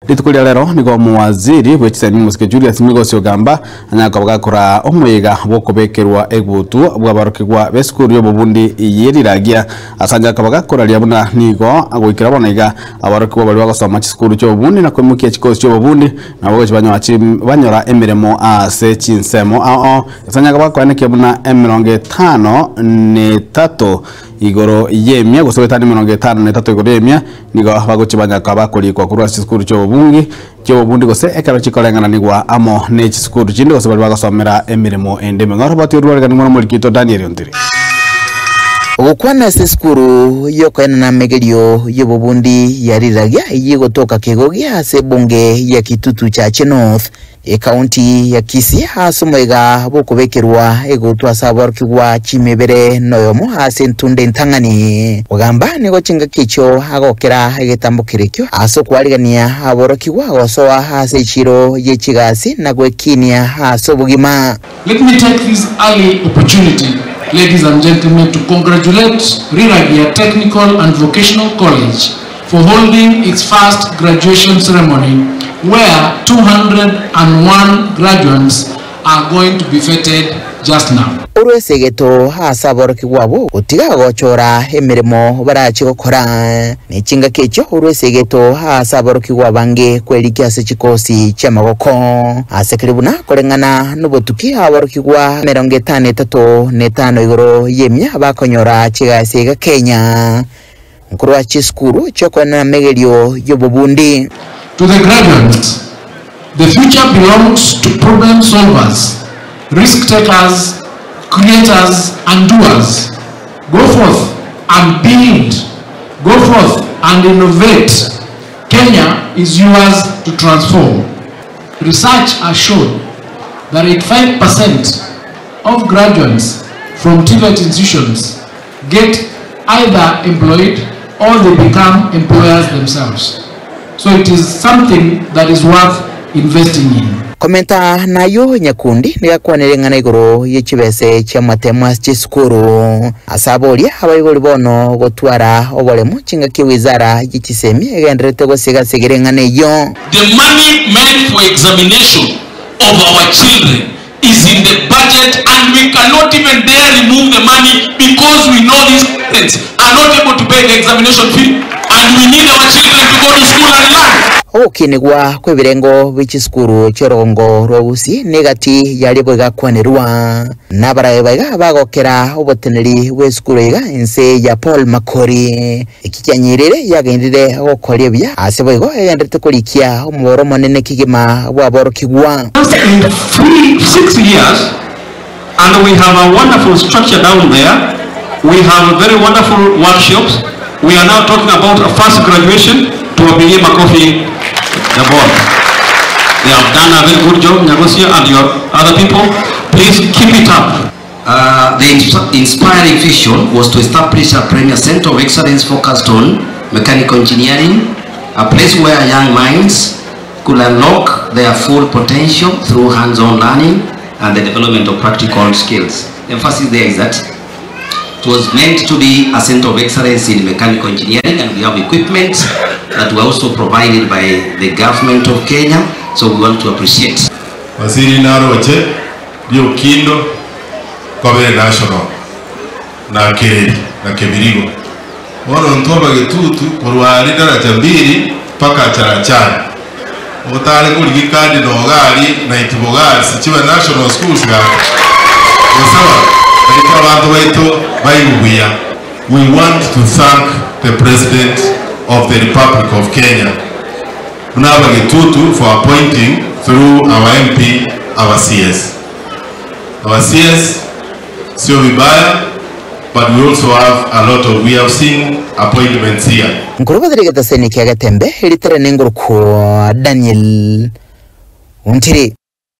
Litukulia lero nigo muwaziri w'ekisani musike Julius Migosi Ogamba anyakabaga kora omuyega bokobekerwa egutu bwabarokegwa beskuru yobubundi yeriragia asanja kabaga kora lyabuna nigo agwikira bonaiga abarokegwa bali bagosoma kiskuru cyobubundi na kwemukia kikosi cyobubundi nabo banyora emiremo ase chinsemo asanja kabaga kora nekebuna M53 igoro yemya gusobetani 53 igoro yemya nigo bagochibanya kabakori kwa kurwa kiskuru cyobubundi gose ekaro chikorengana nigwa amo ne kiskuru chinde gose bali bagasomera emirimo endeme ngoro batirwarga nimwe muri kito Daniel Ndiri Ukwana skuru yokwena na megerio yobubundi yariragia yigotoka kegogia se bunge ya Kitutu cha North county ya Kisii asomega bokobekerwa egotwa saborkigwa chimebere noyomo asentunde ntangani Ogamba nigo chinga kicho agokera egetambukirikyo asokwarigania aborokigwa gosoa asechiro yechigasi nagwekinia asobugima. Let me take this early opportunity, ladies and gentlemen, to congratulate Riragia Technical and Vocational College for holding its first graduation ceremony where 201 graduates are going to be feted just now. Uruesegeto hasaborokigwabo utiga gochora emirimo barachigokora nichinga kecho uruesegeto hasaborokigwa bange kwelikia se chikosi chamagoko asekiribuna korengana nubotuki haborokigwa 53 igoro yemya bakonyora chigasiga Kenya nkurwa chiskuru chokwana megerio yobubundi. To the graduates, the future belongs to problem solvers, risk takers, creators and doers. Go forth and build. Go forth and innovate. Kenya is yours to transform. Research has shown that 85% of graduates from TVET institutions get either employed or they become employers themselves. So it is something that is worth investing in. Komenta nayo nyakundi nigakwanirengana igoro yechibese cha matema chiskuru asaboria abayigori bono gotwara obolemu chinga kiwizara yichisemi egendrete gosiga sigerengana yo. The money meant for examination of our children is in the budget and we cannot even dare remove the money because we know these parents are not able to pay the examination fee and we need our children to go to school and learn. Okinigwa kwebirengo bichiskuru chorongo rogusi negati yalibo gakwanerwa nabaraye bagokera oboteneri weskuru iga ense ya Paul Makori ikikyanyirire yagendire gokorebya aseboigo yandrete kolikia omuboro monene kigima bwaborokigwa. In 6 years and we have a wonderful structure down there. We have very wonderful workshops. We are now talking about a first graduation to Abiye Makofi, the board. They have done a very good job, Nyagosia and your other people. Please keep it up. The inspiring vision was to establish a premier center of excellence focused on mechanical engineering, a place where young minds could unlock their full potential through hands-on learning and the development of practical skills. The emphasis there is that it was meant to be a center of excellence in mechanical engineering, and we have equipment that were also provided by the government of Kenya, so we want to appreciate. Waziri Naroche, Dio Kindo, Kobe National, na Kereri, na Kebirigo. Wano ntoba getutu, kuruwari na jambiri, paka charachari. Otale kuligikadi na ogali, na itibogari, sichiwa national schools ga. We want to thank the President of the Republic of Kenya, Munaba Getutu, for appointing through our MP, our CS. Our CS, sio vibaya, but we also have a lot of, we have seen appointments here. Nkurubadirigata seni kiaga tembe, elitere nenguruko Daniel Ndiri.